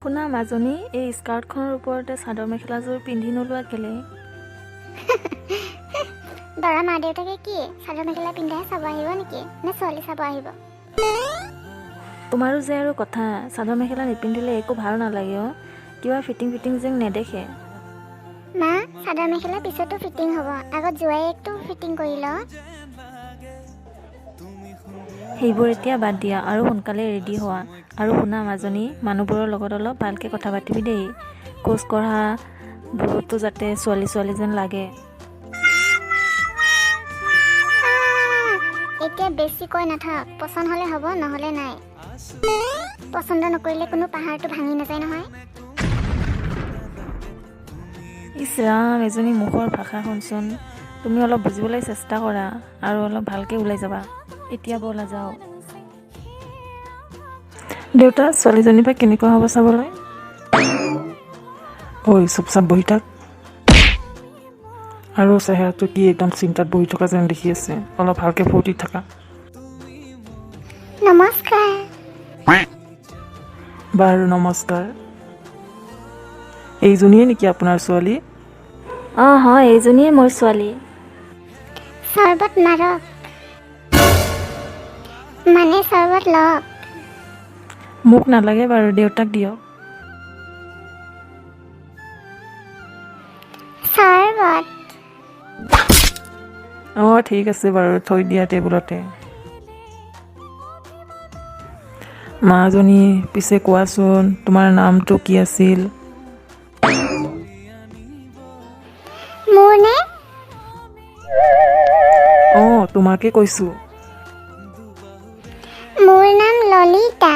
শুনা মাজনী, এই স্কাৰ্টখনৰ ওপৰতে চাদৰ মেখেলাযোৰ পিন্ধি নোলোৱা কেলে? দৰা মা দেউতাকে কি চাদৰ মেখেলা পিন্ধাই চাব আহিব নেকি, নে ছোৱালী চাব আহিব? তোমাৰো যে আৰু কথা, চাদৰ মেখেলা নিপিন্ধিলে একো ভাল নালাগে অ'। কিবা ফিটিং যেন নেদেখে। মা, চাদৰ মেখেলা পিছতো ফিটিং হ'ব, আগত জোৱাইকটো ফিটিং কৰি ল। সেইবোৰ এতিয়া বাদ দিয়া আৰু সোনকালে ৰেডি হোৱা। আৰু শুনা মাজনী, মানুহবোৰৰ লগত অলপ ভালকৈ কথা পাতিবি দেই। খোজ কঢ়াবোৰতো যাতে ছোৱালী যেন লাগে। এতিয়া বেছি কৈ নাথাক, পচন্দ হ'লে হ'ব, নহ'লে নাই। পচন্দ নকৰিলে কোনো পাহাৰটো ভাঙি নাযায় নহয়। ইছ ৰাম, এজনী মুখৰ ভাষা শুনচোন। তুমি অলপ বুজিবলৈ চেষ্টা কৰা আৰু অলপ ভালকৈ ওলাই যাবা। এতিয়া ব'লা যাওঁ। দেউতা, ছোৱালীজনী বা কেনেকুৱা হ'ব চাবলৈ? ঐ চুপচাপ বহি থাক। আৰু চেহেৰাটো কি একদম চিন্তাত বহি থকা যেন দেখি আছে, অলপ ভালকৈ ফূৰ্তিত থাকা। নমস্কাৰ। বাৰু নমস্কাৰ। এইজনীয়ে নেকি আপোনাৰ ছোৱালী? অঁ হয়, এইজনীয়ে মোৰ ছোৱালী। চৰ্বত মাৰক, মানে চৰ্বত লওক। মোক নালাগে বাৰু, দেউতাক দিয়ক। চৰ্বত। অঁ ঠিক আছে বাৰু, থৈ দিয়া টেবুলতে। মাজনী, পিছে কোৱাচোন তোমাৰ নামটো কি আছিল? মোৰ নে? অঁ তোমাকে কৈছোঁ। মোৰ নাম ললিতা।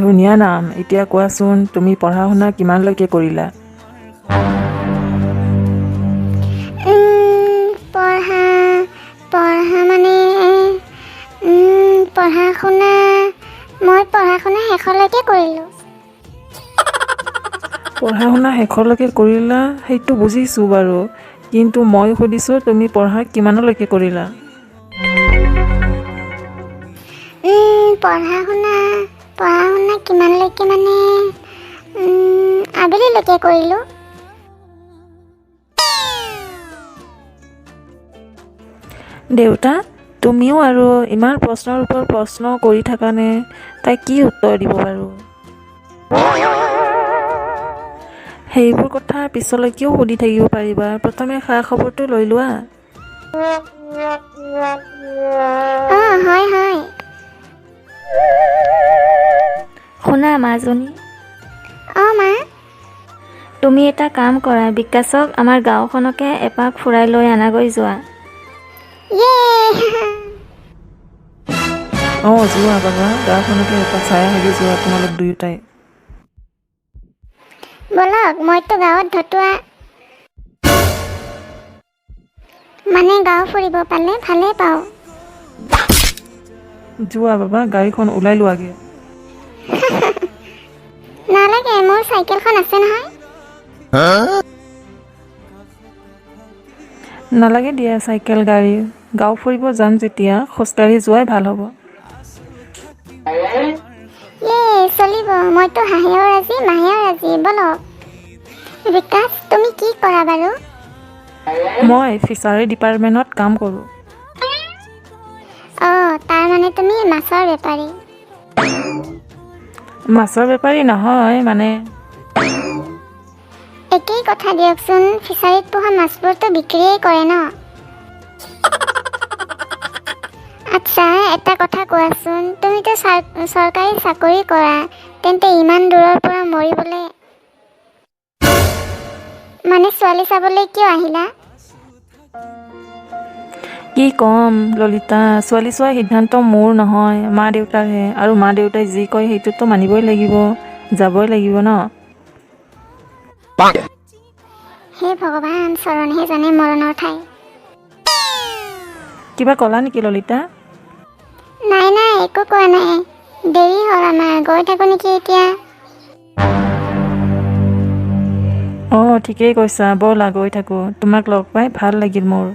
ধুনীয়া নাম। এতিয়া কোৱাচোন তুমি পঢ়া শুনা কিমানলৈকে কৰিলা? পঢ়া শুনা শেষলৈকে কৰিলোঁ। পঢ়া শুনা শেষলৈকে কৰিলা সেইটো বুজিছোঁ বাৰু, কিন্তু মই সুধিছোঁ তুমি পঢ়া কিমানলৈকে কৰিলা? পঢ়া শুনা কিমানলৈকে মানে আবেলিলৈকে কৰিলোঁ। দেউতা, তুমিও আৰু ইমান প্ৰশ্নৰ ওপৰত প্ৰশ্ন কৰি থাকানে? তাই কি উত্তৰ দিব বাৰু? সেইবোৰ কথা পিছলৈকেও সুধি থাকিব পাৰিবা, প্ৰথমে খা খবৰটো লৈ লোৱা। অঁ হয়। শুনা মাজনী, অঁ মা। তুমি এটা কাম কৰা, বিকাশক আমাৰ গাঁওখনকে এপাক ফুৰাই লৈ আনাগৈ যোৱা। অঁ যোৱা বাবা, গাঁওখনকে এপাক চাই আহি যোৱা তোমালোক দুয়োটাই। ব'লক, মইতো গাঁৱত মানে গাঁও ফুৰিব পালে ভালে পাওঁ। যোৱা বাবা, গাড়ীখন ওলাই লোৱাগে। নালাগে, মোৰ চাইকেলখন আছে নহয়। নালাগে দিয়া চাইকেল গাড়ী, গাঁও ফুৰিব যাম যেতিয়া খোজকাঢ়ি যোৱাই ভাল হ'ব। চলিব, মইতো হাঁহেও ৰাজি মাহেও ৰাজি, ব'লক। বিকাশ, তুমি কি কৰা বাৰু? মই ফিচাৰী ডিপাৰ্টমেণ্টত কাম কৰোঁ। অঁ, তাৰ মানে তুমি মাছৰ বেপাৰী। মাছৰ বেপাৰী নহয় মানে। একেই কথা দিয়কচোন, ফিচাৰীত পোহা মাছবোৰতো বিক্ৰীয়ে কৰে ন। আচ্ছা, এটা কথা কোৱাচোন, তুমিতো চৰকাৰী চাকৰি কৰা, তেন্তে ইমান দূৰৰ পৰা মৰিবলৈ মানে ছোৱালী চাবলৈ কিয় আহিলা? কি ক'ম ললিতা, ছোৱালী চোৱাৰ সিদ্ধান্ত মোৰ নহয়, মা দেউতাৰহে। আৰু মা দেউতাই যি কয় সেইটোতো মানিবই লাগিব, যাবই লাগিব ন। হে ভগৱান, চৰণহে জানে মৰণৰ ঠাই। কিবা ক'লা নেকি ললিতা? নাই একো কোৱা নাই, দেৰি হ'ল আমাৰ, গৈ থাকোঁ নেকি এতিয়া। অঁ ঠিকেই কৈছা, ব'লা গৈ থাকোঁ, তোমাক লগ পাই ভাল লাগিল মোৰ।